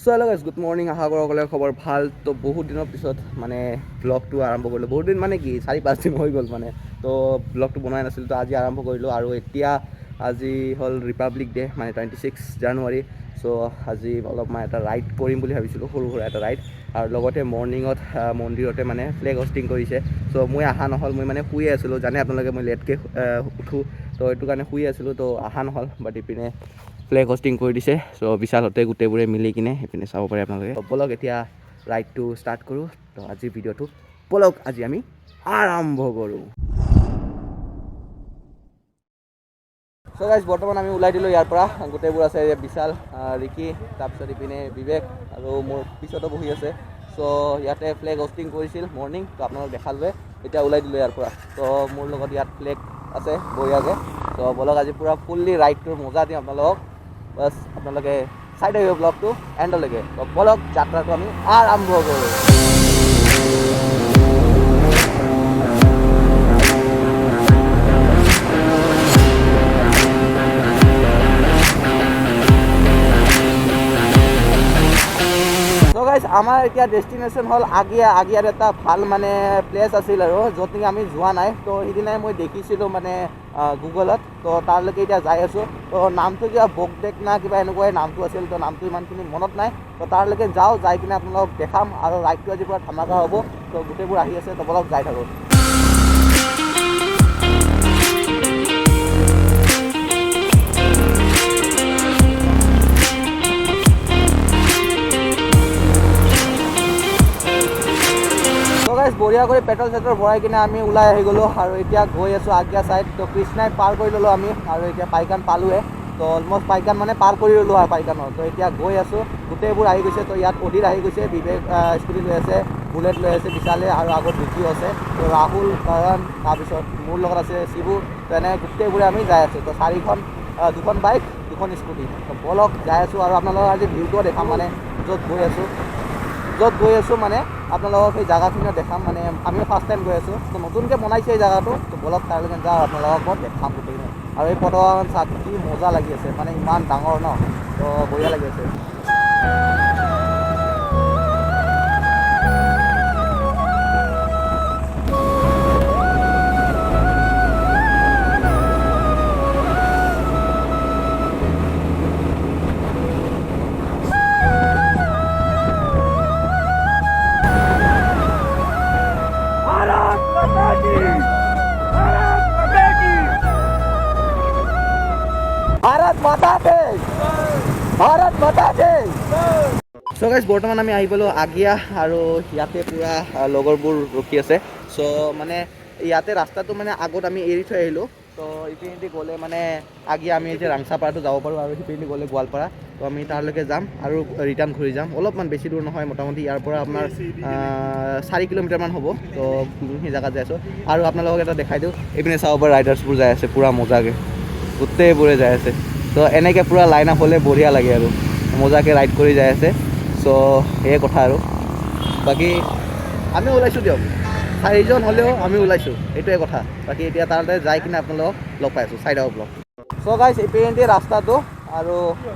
so hello guys good morning আশা কৰোঁ সকলোৰে খবৰ ভাল তো বহুত দিনৰ পিছত মানে ব্লগটো আৰম্ভ কৰিলোঁ বহুত দিন মানে কি 4-5 দিন হৈ গ'ল মানে তো ব্লগটো বনাই নাছিলোঁ তো আজি আৰম্ভ কৰিলোঁ আৰু এতিয়া আজি হ'ল ৰিপাব্লিক ডে মানে 26 জানুৱাৰী চ' আজি অলপ মানে এটা ৰাইড কৰিম বুলি ভাবিছিলোঁ সৰু সুৰা এটা ৰাইড আৰু লগতে মৰ্ণিঙত মন্দিৰতে মানে ফ্লেগ হোষ্টিং কৰিছে চ' মই অহা নহ'ল মই মানে শুয়ে আছিলোঁ জানে আপোনালোকে মই লেটকৈ উঠোঁ তো এইটো কাৰণে শুই আছিলোঁ তো অহা নহ'ল বাট ইপিনে ফ্লেগ হোষ্টিং কৰি দিছে চ' বিশালতে গোটেইবোৰে মিলি কিনে সেইপিনে চাব পাৰে আপোনালোকে ব'লক এতিয়া ৰাইডটো ষ্টাৰ্ট কৰোঁ তো আজিৰ ভিডিঅ'টো ব'লক আজি আমি আৰম্ভ কৰোঁ চ' গাইজ বৰ্তমান আমি ওলাই দিলোঁ ইয়াৰ পৰা গোটেইবোৰ আছে বিশাল ৰিকি তাৰপিছত ইপিনে বিবেক আৰু মোৰ পিছতো বহি আছে চ' ইয়াতে ফ্লেগ হোষ্টিং কৰিছিল মৰ্ণিং তো আপোনালোক দেখালোৱে এতিয়া ওলাই দিলোঁ ইয়াৰ পৰা তো মোৰ লগত ইয়াত ফ্লেগ আছে বঢ়িয়াকৈ তো ব'লক আজি পূৰা ফুল্লি ৰাইডটোৰ মজা দিম আপোনালোকক বাছ আপোনালোকে চাই থাকিব ব্লগটো এণ্ডলৈকে তো ব'লক যাত্ৰাটো আমি আৰম্ভ কৰোঁ আমাৰ এতিয়া ডেষ্টিনেশ্যন হ'ল আগিয়াৰ এটা ভাল মানে প্লেচ আছিল আৰু য'ত নেকি আমি যোৱা নাই তো সিদিনাই মই দেখিছিলোঁ মানে গুগলত তো তাৰলৈকে এতিয়া যাই আছোঁ তো নামটো কিবা বকডেক না কিবা এনেকুৱাই নামটো আছিল তো নামটো ইমানখিনি মনত নাই তো তাৰলৈকে যাওঁ যাই কিনে আপোনালোকক দেখাম আৰু ৰাইডটো আজিৰ পৰা ধামাকা হ'ব তো গোটেইবোৰ আহি আছে তো বলক যাই থাকোঁ বঢ়িয়া কৰি পেট্ৰল চেট্ৰল ভৰাই কিনে আমি ওলাই আহি গ'লোঁ আৰু এতিয়া গৈ আছোঁ আগিয়া ছাইড তো কৃষ্ণাই পাৰ কৰি ল'লোঁ আমি আৰু এতিয়া পাইকান পালোঁৱে তো অলমষ্ট পাইকান মানে পাৰ কৰি ল'লোঁ আৰু পাইকানৰ তো এতিয়া গৈ আছোঁ গোটেইবোৰ আহি গৈছে তো ইয়াত অধীৰ আহি গৈছে বিবেক স্কুটি লৈ আছে বুলেট লৈ আছে বিশালে আৰু আগত ৰিকিও আছে তো ৰাহুল কৰণ তাৰপিছত মোৰ লগত আছে শিবু তো এনেকৈ গোটেইবোৰে আমি যাই আছোঁ তো দুখন বাইক দুখন স্কুটি তো বলক যাই আছোঁ আৰু আপোনালোকক আজি ভিউটোও দেখাম মানে য'ত গৈ আছোঁ মানে আপোনালোকক সেই জেগাখিনিও দেখাম মানে আমিও ফাৰ্ষ্ট টাইম গৈ আছোঁ তো নতুনকৈ বনাইছে এই জেগাটো তো বলক তাৰলৈকে যাওঁ আপোনালোকক দেখাম গোটেইখিনি আৰু এই পতাকাখন চাওক কি মজা লাগি আছে মানে ইমান ডাঙৰ ন তো বঢ়িয়া লাগি আছে ভাৰত মাতা জয় চ' গাইজ বৰ্তমান আমি আহি পালোঁ আগিয়া আৰু ইয়াতে পূৰা লগৰবোৰ ৰখি আছে চ' মানে ইয়াতে ৰাস্তাটো মানে আগত আমি এৰি থৈ আহিলোঁ তো ইপিনেদি গ'লে মানে আগিয়া আমি এতিয়া ৰাংচাপাৰাটো যাব পাৰোঁ আৰু সিপিনেদি গ'লে গোৱালপাৰা তো আমি তাৰলৈকে যাম আৰু ৰিটাৰ্ণ ঘূৰি যাম অলপমান বেছি দূৰ নহয় মোটামুটি ইয়াৰ পৰা আপোনাৰ 4 কিলোমিটাৰমান হ'ব তো সেই জেগাত যাই আছোঁ আৰু আপোনালোকক এটা দেখাই দিওঁ এইপিনে চাব পৰা ৰাইডাৰ্ছবোৰ যাই আছে পূৰা মজাকৈ গোটেইবোৰে যাই আছে তো এনেকৈ পূৰা লাইন আপ হ'লে বঢ়িয়া লাগে আৰু মজাকৈ ৰাইড কৰি যাই আছে চ' সেয়ে কথা আৰু বাকী আমি ওলাইছোঁ দিয়ক 4জন হ'লেও আমি ওলাইছোঁ এইটোৱে কথা বাকী এতিয়া তাতে যাই কিনে আপোনালোকক লগ পাই আছোঁ চাই ব্লগ চ' গাইজ ইপিনেদি ৰাস্তাটো আৰু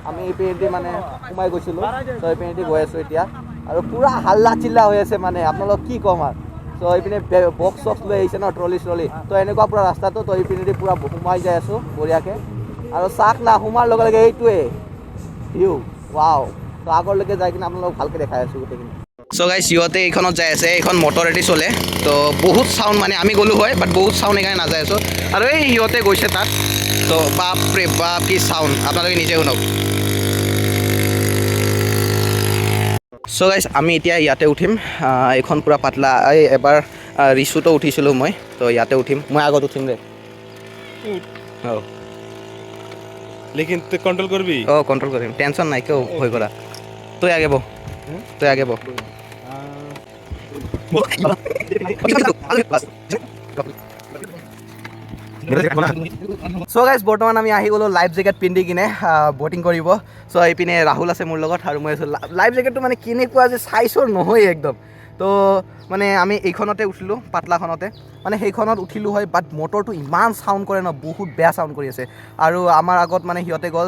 আমি ইপিনেদি মানে সোমাই গৈছিলোঁ চ' ইপিনেদি গৈ আছোঁ এতিয়া আৰু পূৰা হাল্লা চিল্লা হৈ আছে মানে আপোনালোক কি ক'ম আৰু চ' এইপিনে বক্স চক্স লৈ আহিছে ন ট্ৰলি তো এনেকুৱা পূৰা ৰাস্তাটো তো ইপিনেদি পূৰা সোমাই যাই আছোঁ বঢ়িয়াকৈ আৰু চাক না সোমাৰ লগে লগে এইটোৱে ভিউ ৱাও তো আগলৈকে যাই কিনে আপোনালোকক ভালকৈ দেখাই আছোঁ গোটেইখিনি চ' গাইজ সিহঁতে এইখনত যাই আছে এইখন মটৰেদি চলে তো বহুত চাউণ্ড মানে আমি গ'লোঁ হয় বাট বহুত চাউণ্ড সেইকাৰণে নাযাই আছোঁ আৰু এই সিহঁতে গৈছে তাত তো বাপৰে বাপ কি চাউণ্ড আপোনালোকে নিজে শুনক চ' গাইজ আমি এতিয়া ইয়াতে উঠিম এইখন পূৰা পাতলা এই এবাৰ ৰিচুতো উঠিছিলোঁ মই তো ইয়াতে উঠিম মই আগত উঠিম দে অঁ लेकिन तू कंट्रोल कर भी कंट्रोल करें टेंशन नहीं क्यों होई करा तो आगे बो सो गाइज बर्तमान आमी आহি গ'লো লাইফ জেকেট পিন্ধি কিনে বটিং কৰিব সো এইপিনে ৰাহুল আছে মোৰ লগত আৰু মই আছোঁ লাইফ জেকেটটো মানে কেনেকুৱা যে চাইজৰ নহয় একদম তো মানে আমি এইখনতে উঠিলোঁ পাতলাখনতে মানে সেইখনত উঠিলোঁ হয় বাট মটৰটো ইমান চাউণ্ড কৰে ন বহুত বেয়া চাউণ্ড কৰি আছে আৰু আমাৰ আগত মানে সিহঁতে গ'ল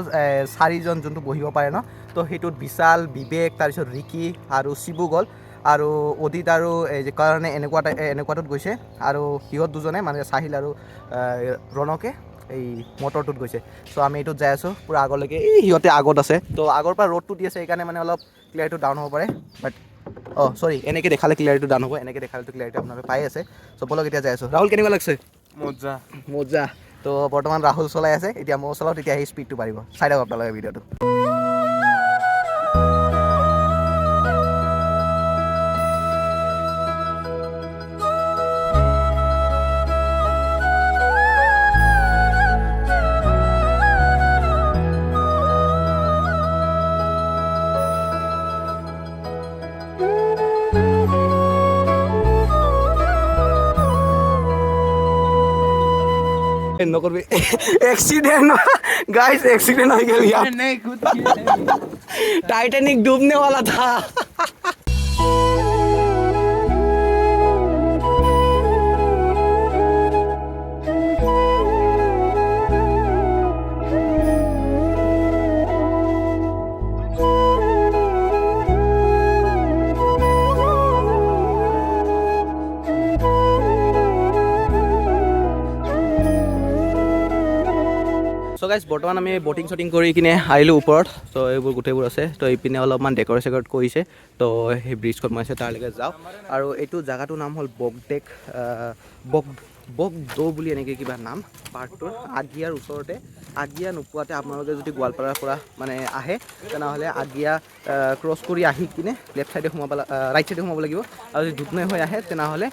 4জন যোনটো বহিব পাৰে ন তো সেইটোত বিশাল বিবেক তাৰপিছত ৰিকি আৰু শিবু গ'ল আৰু অদিত আৰু এই কাৰণে এনেকুৱাটোত গৈছে আৰু সিহঁত দুজনে মানে চাহিল আৰু ৰণকে এই মটৰটোত গৈছে চ' আমি এইটোত যাই আছোঁ পূৰা আগলৈকে এই সিহঁতে আগত আছে তো আগৰ পৰা ৰ'দটো দি আছে সেইকাৰণে মানে অলপ ক্লিয়াৰিটিটো ডাউন হ'ব পাৰে বাট চৰি এনেকৈ দেখালে ক্লিয়াৰিটিটো ডাউন হ'ব এনেকৈ দেখালেতো ক্লিয়াৰিটি আপোনালোকে পাই আছে চ' বলক এতিয়া যাই আছোঁ ৰাহুল কেনেকুৱা লাগিছে মজা মজা তো বৰ্তমান ৰাহুল চলাই আছে এতিয়া মই চলাওঁ তেতিয়া সেই স্পীডটো বাঢ়িব চাই থাকক আপোনালোকে ভিডিঅ'টো নকৰবি एक्सीडेंट गाइस एक्सीडेंट हो गया यार नहीं खुद टाइटैनिक डूबने वाला था চ' গাইজ বৰ্তমান আমি বটিং শ্বটিং কৰি কিনে আহিলোঁ ওপৰত ত' এইবোৰ গোটেইবোৰ আছে ত' এইপিনে অলপমান ডেক'ৰেট কৰিছে ত' সেই ব্ৰিজখন মই তাৰলৈকে যাওঁ আৰু এইটো জেগাটোৰ নাম হ'ল বগদৌ বুলি এনেকৈ কিবা নাম পাৰ্কটোৰ আগিয়াৰ ওচৰতে আগিয়া নোপোৱাতে আপোনালোকে যদি গোৱালপাৰাৰ পৰা মানে আহে তেনেহ'লে আগিয়া ক্ৰছ কৰি আহি কিনে লেফ্ট চাইডে সোমাব ৰাইট চাইডে সোমাব লাগিব আৰু যদি দুধনৈ হৈ আহে তেনেহ'লে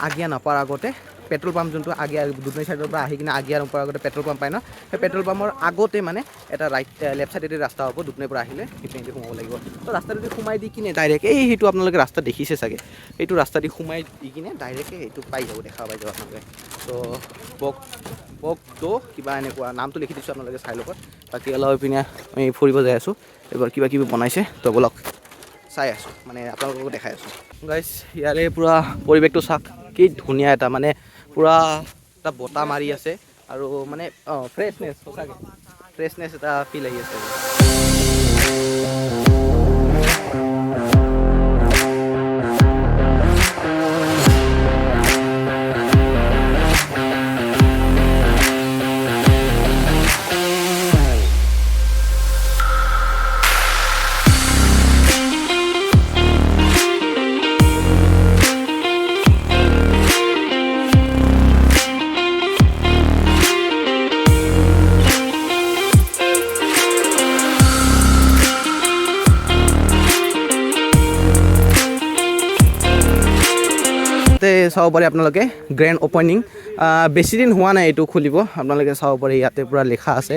আগিয়া নাপাৰ আগতে পেট্ৰল পাম্প যোনটো আগিয়া দুধনৈ চাইডৰ পৰা আহি কিনে আগিয়া নোপোৱাৰ আগতে পেট্ৰল পাম্প পায় ন সেই পেট্ৰল পাম্পৰ আগতে মানে এটা লেফ্ট চাইডেদি ৰাস্তা হ'ব দুধনৈৰ পৰা আহিলে সেইপিনেদি সোমাব লাগিব তো ৰাস্তাটোদি সোমাই দি কিনে ডাইৰেক্ট সেইটো আপোনালোকে ৰাস্তা দেখিছে চাগে এইটো ৰাস্তা দি সোমাই দি কিনে ডাইৰেক্টে এইটো পাই যাব দেখা পাই যাব আপোনালোকে তো বগদৌ কিবা এনেকুৱা নামটো লিখি দিছোঁ আপোনালোকে চাই ল'ব বাকী অলপ পিনে আমি ফুৰিব যাই আছোঁ এইবাৰ কিবা কিবি বনাইছে তো বলক চাই আছোঁ মানে আপোনালোকক দেখাই আছোঁ গাইজ ইয়াৰে পূৰা পৰিৱেশটো চাওক কি ধুনীয়া এটা মানে পূৰা এটা বতাহ মাৰি আছে আৰু মানে ফ্ৰেছনেছ সঁচাকৈ ফ্ৰেছনেছ এটা ফিল আহি আছে চাব পাৰে আপোনালোকে গ্ৰেণ্ড অপেনিং বেছি দিন হোৱা নাই এইটো খুলিব আপোনালোকে চাব পাৰে ইয়াতে পূৰা লিখা আছে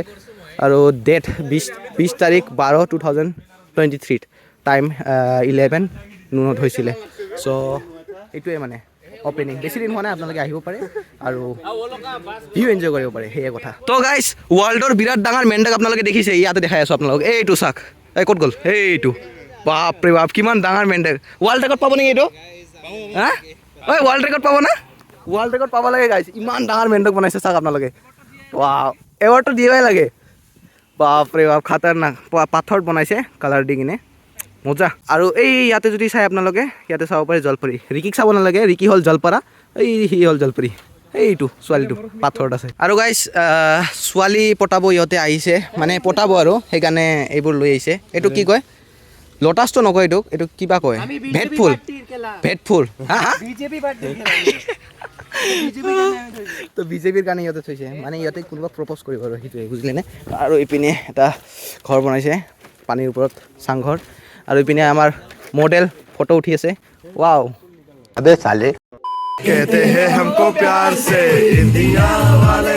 আৰু ডেট 20 তাৰিখ 12 2023 টাইম 11 নুনত হৈছিলে চ' এইটোৱে মানে অপেনিং বেছি দিন হোৱা নাই আপোনালোকে আহিব পাৰে আৰু ভিউ এনজয় কৰিব পাৰে সেয়ে কথা তো গাইজ ৱৰ্ল্ডৰ বিৰাট ডাঙৰ মেণ্ডাক আপোনালোকে দেখিছে ইয়াতে দেখাই আছোঁ আপোনালোক এইটো চাওক ক'ত গ'ল এইটো বাপৰে বাপ কিমান ডাঙৰ মেণ্ডাক ৱৰ্ল্ড ৰেকৰ্ড পাব নেকি এইটো হা ঐ ৱৰ্ল্ড ৰেকৰ্ড পাব না ৱৰ্ল্ড ৰেকৰ্ড পাব লাগে গাইজ ইমান ডাঙৰ মেণ্ডক বনাইছে চাওক আপোনালোকে ৱাও এৱাৰ্ডটো দিবই লাগে বাপৰে বাপ খাতাৰনাক পাথৰত বনাইছে কালাৰ দি কিনে মজা আৰু এই ইয়াতে যদি চাই আপোনালোকে ইয়াতে চাব পাৰে জলপৰী ৰিকিক চাব নালাগে ৰিকি হ'ল জলপাৰা সি হ'ল জলপৰী এইটো ছোৱালীটো পাথৰত আছে আৰু গাইজ ছোৱালী পতাব ইহঁতে আহিছে মানে পতাব আৰু সেইকাৰণে এইবোৰ লৈ আহিছে এইটো কি কয় লোটাছটো নকয় এইটো কিবা কয় ভেটফুল তো বিজেপিৰ কাৰণে ইহঁতে থৈছে মানে ইহঁতে কোনোবা প্ৰপ'জ কৰিব আৰু সেইটোৱে বুজিলেনে আৰু ইপিনে এটা ঘৰ বনাইছে পানীৰ ওপৰত চাংঘৰ আৰু ইপিনে আমাৰ মডেল ফটো উঠি আছে ৱাও আবে চালে कहते हैं हमको प्यार से इंडिया वाले